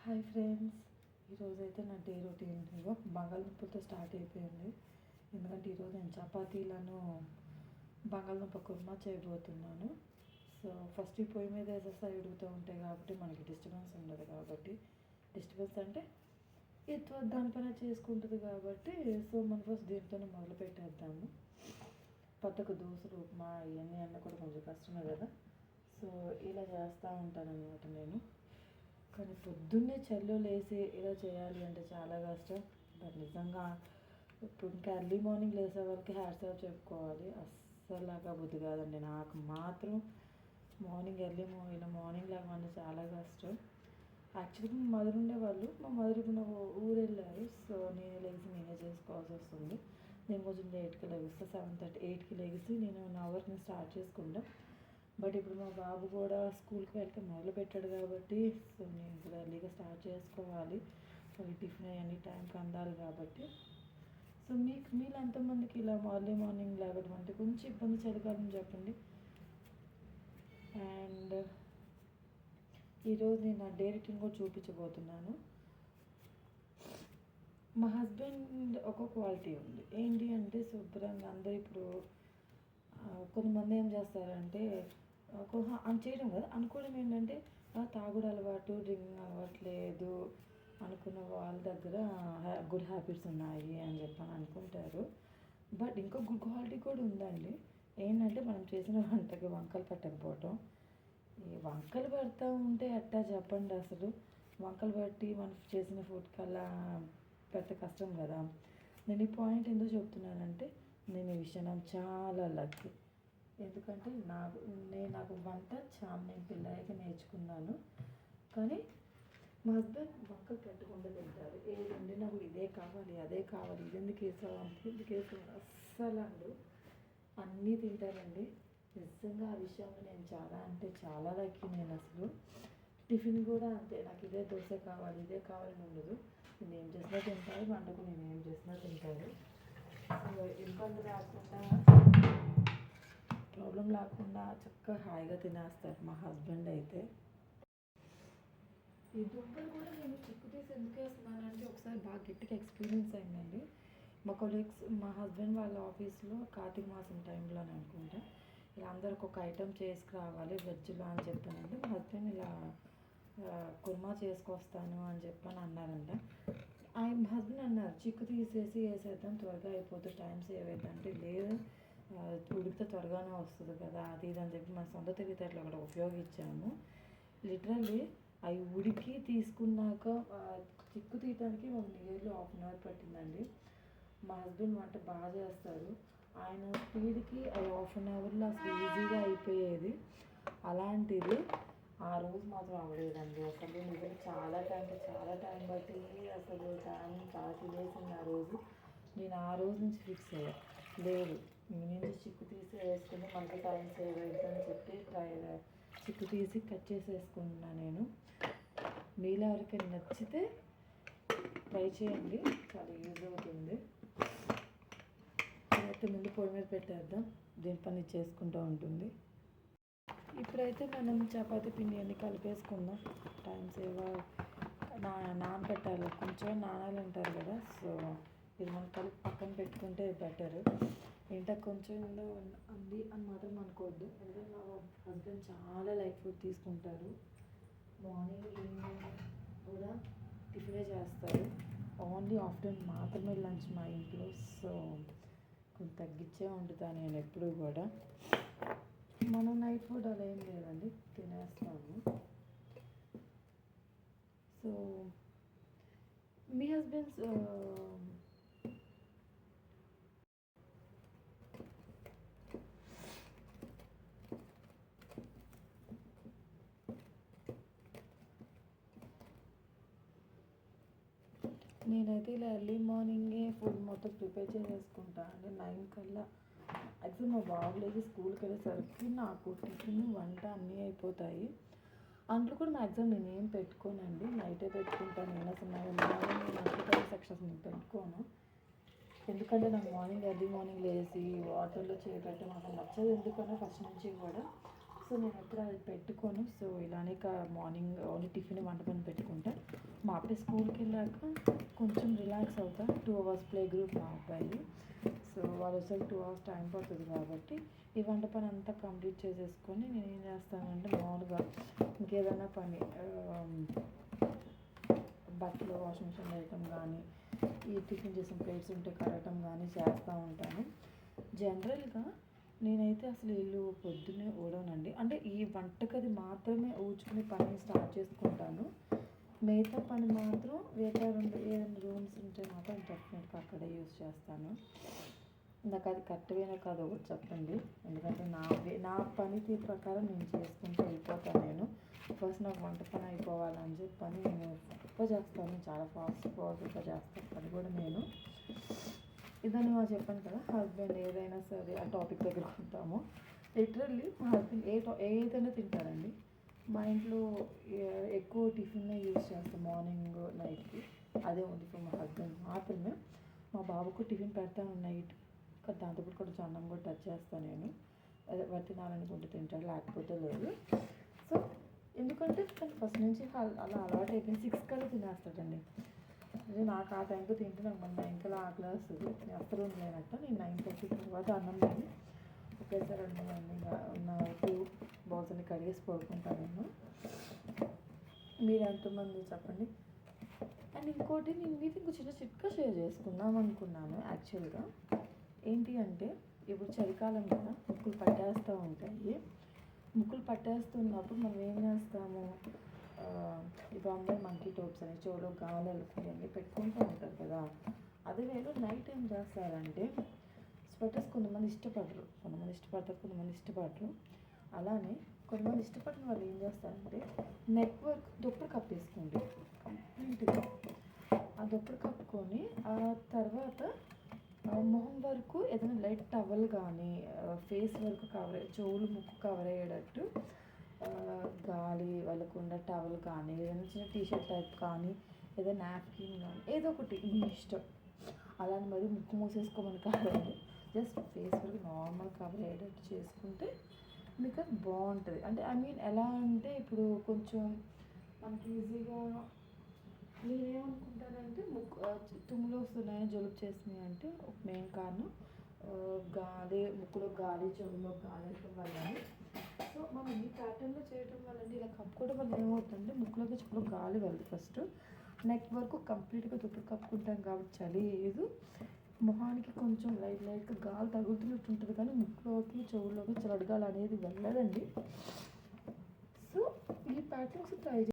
Hi friends, ఈరోజైతే నా day routine బంగాళదుంపలతో start అయిపోయింది. ఎందుకంటే ఈరోజు నేను చపాతీలను బంగాళదుంప కుర్మా చేయబోతున్నాను. సో ఫస్ట్ ఈ పొయ్యి మీద వేసేస్తే ఉడుకుతూ ఉంటాయి కాబట్టి మనకి డిస్టర్బెన్స్ ఉండదు. కాబట్టి డిస్టర్బెన్స్ అంటే దానిపైన చేసుకుంటుంది కాబట్టి సో మనం ఫస్ట్ దీంతోనే మొదలు పెట్టేద్దాము. పక్కకు దోశలు, ఉప్మా ఇవన్నీ అన్న కూడా కొంచెం కష్టమే కదా. సో ఇలా చేస్తూ ఉంటాను అనమాట నేను. కానీ పొద్దున్నే చలిలో లేసి ఇలా చేయాలి అంటే చాలా కష్టం. బట్ నిజంగా ఇప్పుడు ఇంకా ఎర్లీ మార్నింగ్ లేసే వాళ్ళకి హ్యాట్స్ ఆఫ్ చెప్పుకోవాలి. అస్సలు బుద్ధి కాదండి. నాకు మాత్రం మార్నింగ్ లేకపోతే చాలా కష్టం. యాక్చువల్గా మా మదర్ ఉండేవాళ్ళు, మా మదర్ ఇప్పుడు ఊరు వెళ్ళారు. సో నేనే చేసుకోవాల్సి వస్తుంది. నేను కొంచెం లేట్గా లెగిస్తే 7:30 8కి లెగిసి నేను నా వర్క్ని స్టార్ట్ చేసుకుంటాను. బట్ ఇప్పుడు మా బాబు కూడా స్కూల్కి వెళ్తే మొదలు పెట్టాడు కాబట్టి సో నేను ఇప్పుడు ఎర్లీగా స్టార్ట్ చేసుకోవాలి. సో ఈ టిఫిన్ అవన్నీ టైంకి అందాలి కాబట్టి. సో మీలో ఎంతమందికి ఇలా మార్నింగ్ లేవడం అంటే కొంచెం ఇబ్బంది, చలికాలం చెప్పండి. అండ్ ఈరోజు నేను నా డే రొటీన్ కూడా చూపించబోతున్నాను. మా హస్బెండ్ ఒక క్వాలిటీ ఉంది. ఏంటి అంటే శుభ్రంగా అందరూ ఇప్పుడు కొంతమంది ఏం చేస్తారంటే అని చేయడం కదా, అనుకోవడం ఏంటంటే తాగుడు అలవాటు, డ్రింకింగ్ అలవాటు లేదు అనుకున్న వాళ్ళ దగ్గర గుడ్ హ్యాబిట్స్ ఉన్నాయి అని చెప్పని అనుకుంటారు. బట్ ఇంకో గుడ్ క్వాలిటీ కూడా ఉందండి. ఏంటంటే మనం చేసిన వంటకి వంకలు పెట్టకపోవటం. ఈ వంకలు పెడతా ఉంటే ఎట్టా చెప్పండి. అసలు వంకలు పెట్టి మనం చేసిన ఫుడ్కి అలా పెద్ద కష్టం కదా. నేను ఈ పాయింట్ ఎందుకు చెప్తున్నానంటే నేను ఈ విషయం చాలా లక్కీ. ఎందుకంటే నాకు వంట నేను పిల్లలకి నేర్చుకున్నాను. కానీ మా హస్బెండ్ వంకలు పెట్టకుండా తింటారు. ఏదండి నాకు ఇదే కావాలి, అదే కావాలి, ఇది ఎందుకు వేసావు, ఎందుకు వేసావు అస్సలు అండు అన్నీ తింటారండి. నిజంగా ఆ విషయంలో నేను చాలా అంటే చాలా లక్కీ. నేను అసలు టిఫిన్ కూడా అంతే. నాకు ఇదే దోశ కావాలి, ఇదే కావాలని ఉండదు. నేను ఏం చేసినా తింటారు, వంటకు నేను ఏం చేసినా తింటారు. సో ఇబ్బంది రాకుండా, ప్రాబ్లం లేకుండా చక్కగా హాయిగా తినేస్తారు మా హస్బెండ్ అయితే. ఈ దుంపలు కూడా నేను చిక్కు తీసి ఎందుకు వేస్తున్నానంటే ఒకసారి బాగా గట్టిగా ఎక్స్పీరియన్స్ అయిందండి. మా కొలీగ్స్, మా హస్బెండ్ వాళ్ళ ఆఫీస్లో కార్తీక మాసం టైంలోనే అనుకుంటా ఇలా అందరికి ఒక ఐటెం చేసుకురావాలి వెజ్లో అని చెప్పానంటే మా హస్బెండ్ ఇలా కుర్మా చేసుకొస్తాను అని చెప్పని అన్నారంట. మా హస్బెండ్ అన్నారు చిక్కు తీసేసి వేసేద్దాం, త్వరగా అయిపోతుంది, టైం సేవ్ అవుతుంది అంటే లేదు, ఉడికితే త్వరగానే వస్తుంది కదా అది ఇది అని చెప్పి మన సొంత తెలివితేటలు కూడా ఉపయోగించాము. లిటరల్లీ అవి ఉడికి తీసుకున్నాక చిక్కు తీయడానికి మాకు నియర్లీ 1/2 అవర్ పట్టిందండి. మా హస్బెండ్ వంట బాగా చేస్తారు. ఆయన స్పీడ్కి అది 1/2 అవర్లో అసలు ఈజీగా అయిపోయేది. అలాంటిది ఆ రోజు మాత్రం అవ్వలేదండి. అసలు నిజంగా చాలా టైం బట్టి అసలు టైం చాలా తినేసింది ఆ రోజు. నేను ఆ రోజు నుంచి ఫిక్స్ అయ్యా, లేదు నుంచి చిక్కు తీసి వేసుకుని మనకి టైం సేవ్ అవుతుందని చెప్పి చిక్కు తీసి కట్ చేసేసుకున్నా నేను. మీలో ఎవరికైనా నచ్చితే ట్రై చేయండి, చాలా యూజ్ అవుతుంది. అయితే ముందు పొయ్యి మీద పెట్టేద్దాం, దీని పని చేసుకుంటూ ఉంటుంది. ఇప్పుడైతే మనం చపాతీ పిండి అన్నీ కలిపేసుకుందాం. టైం సేవ్ నానబెట్టాలి, కొంచెం నానాలి అంటారు కదా. సో ఇది మనం కలిపి పక్కన పెట్టుకుంటే బెటర్. ఏంటో కొంచెం అంది అని మాత్రం అనుకోవద్దు. ఎందుకంటే మా హస్బెండ్ చాలా లైట్ ఫుడ్ తీసుకుంటారు. మార్నింగ్ ఈవినింగ్ కూడా టిఫినే చేస్తారు. ఓన్లీ ఆఫ్టర్నూన్ మాత్రమే లంచ్ మా ఇంట్లో. సో కొంచెం తగ్గించే వండుతాను నేను ఎప్పుడు కూడా. మనం నైట్ ఫుడ్ అలా ఏం లేదండి, తినేస్తాము. సో మీ హస్బెండ్స్ నేనైతే ఇలా ఎర్లీ మార్నింగే ఫుడ్ మొత్తం ప్రిపేర్ చేసేసుకుంటాను. అంటే 9 కల్లా యాక్చువల్ మా బాబు లేచి స్కూల్కి వెళ్ళేసరికి నాకు టిఫిన్ వంట అన్నీ అయిపోతాయి. అందులో కూడా మ్యాక్సిమం నేనేం పెట్టుకోనండి, నైటే పెట్టుకుంటాను. నేను అసలు మార్నింగ్ సెక్షన్స్ నేను పెట్టుకోను. ఎందుకంటే నాకు ఎర్లీ మార్నింగ్ లేచి వాటర్లో చేయబెట్టడం అసలు నచ్చదు ఎందుకన్నా ఫస్ట్ నుంచి కూడా. సో నేను ఎప్పుడు అది పెట్టుకోను. సో ఇలానే మార్నింగ్ ఓన్లీ టిఫిన్ వంట పని పెట్టుకుంటా. అప్పుడే స్కూల్కి వెళ్ళాక కొంచెం రిలాక్స్ అవుతా. 2 hours ప్లే గ్రూప్ మా అబ్బాయి. సో వాళ్ళు వచ్చేసరికి 2 hours టైం పడుతుంది కాబట్టి ఈ వంట పని అంతా కంప్లీట్ చేసేసుకొని నేను ఏం చేస్తానంటే మామూలుగా ఇంకేదైనా పని బట్టలు వాషింగ్ మిషన్ వేయటం కానీ, ఈ టిఫిన్ చేసిన ప్లేట్స్ ఉంటే కడగటం కానీ చేస్తూ ఉంటాను. జనరల్గా నేనైతే అసలు ఇల్లు పొద్దున్నే ఊడవనండి. అంటే ఈ వంటగది మాత్రమే ఊడ్చుకునే పని స్టార్ట్ చేసుకుంటాను. మిగతా పని మాత్రం ఏదైనా రూమ్స్ ఉంటే మాత్రం డెఫినెట్గా అక్కడే యూజ్ చేస్తాను. నాకు అది కరెక్ట్‌వేనో కాదో ఒకటి చెప్పండి. ఎందుకంటే నా పనితీరు ప్రకారం నేను చేసుకుంటూ వెళ్ళిపోతాను నేను. ఫస్ట్ నాకు వంట పని అయిపోవాలని చెప్పని నేను ఎక్కువ చేస్తాను. చాలా ఫాస్ట్‌గా చేస్తాను అది కూడా నేను. ఇదని మా చెప్పాను కదా, హస్బెండ్ ఏదైనా సరే ఆ టాపిక్ దగ్గర ఉంటాము. లిటరల్లీ మా హస్బెండ్ ఏదైనా తింటారండి. మా ఇంట్లో ఎక్కువ టిఫిన్నే యూజ్ చేస్తాం మార్నింగ్ నైట్కి. అదే ఉంది ఫర్ మా హస్బెండ్ మాత్రమే. మా బాబుకు టిఫిన్ పెడతాను నైట్. దాంతోపాటు కొంచెం అన్నం కూడా టచ్ చేస్తాను నేను. అదే వాడు తినాలనుకుంటే తింటాడు, లేకపోతే లేదు. సో ఎందుకంటే తను ఫస్ట్ నుంచి అలా అలవాటు అయిపోయింది. 6 కల్లా తినేస్తాడండి. అదే నాకు ఆ టైంకి తింటే నాకు మన 9 కల్లా ఆకలి వస్తుంది. నేను అస్సలు ఉండలేనట్ట. నేను 9:30 తర్వాత అన్నం తిని ఒకేసారి ఉన్న 2 బౌల్స్ అన్ని కడిగేసి పడుకుంటాను నేను. మీరు ఎంతమంది చెప్పండి. అండ్ ఇంకోటి నేను మీతో ఇంకో చిన్న చిట్కా షేర్ చేసుకుందాం అనుకున్నాను యాక్చువల్గా. ఏంటి అంటే ఇప్పుడు చలికాలం కదా, ముక్కులు పట్టేస్తూ ఉంటాయి. ముక్కులు పట్టేస్తున్నప్పుడు మనం ఏం చేస్తాము, ఇప్పుడు అందరూ మంకీ టోప్స్ అని చెవులో గాలి అన్నీ పెట్టుకుంటూ ఉంటారు కదా. అదే వేళ నైట్ ఏం చేస్తారంటే స్వెటర్స్ కొంతమంది ఇష్టపడరు, కొంతమంది ఇష్టపడరు. అలానే కొంతమంది ఇష్టపడిన వాళ్ళు ఏం చేస్తారంటే నెక్ వర్క్ దుప్పటి కప్పేసుకోండి కంప్లీట్గా. ఆ దుప్పటి కప్పుకొని ఆ తర్వాత మొహం వరకు ఏదైనా లైట్ టవల్ కానీ ఫేస్ వరకు చెవులు ముక్కు కవర్ అయ్యేటట్టు గాలి వెళ్ళకుండా టవల్ కానీ ఏదైనా చిన్న టీషర్ట్ టైప్ కానీ ఏదైనా నాప్కిన్ కానీ ఏదో ఒకటి మీ ఇష్టం. అలానే మరి ముక్కు మూసేసుకోమని కాదండి, జస్ట్ ఫేస్ వరకు నార్మల్ కవర్ అయ్యేటట్టు చేసుకుంటే మీకు అది బాగుంటుంది. అంటే ఎలా అంటే ఇప్పుడు కొంచెం మనకి ఈజీగా నేనేమనుకుంటానంటే తుమ్ములు వస్తున్నాయి, జలుబు చేస్తున్నాయి అంటే ఒక మెయిన్ కారణం ముక్కులో గాలి, చెవులో గాలి వెళ్ళటం వల్ల. సో మనం ఈ ప్యాటర్న్లో చేయడం వల్ల ఇలా కప్పుకోవడం వల్ల ఏమవుతుందంటే ముక్కులోకి చెవులో గాలి వెళ్ళదు. ఫస్ట్ నెక్ వరకు కంప్లీట్గా దుప్పటి కప్పుకుంటాం కాబట్టి చలి లేదు. మొహానికి కొంచెం లైట్గా గాలి తగులుతున్నట్టు ఉంటుంది కానీ ముక్కులోకి చెవుల్లోకి చల్లగాలి అనేది వెళ్ళదండి. సో ఈ ప్యాటర్న్స్ ట్రై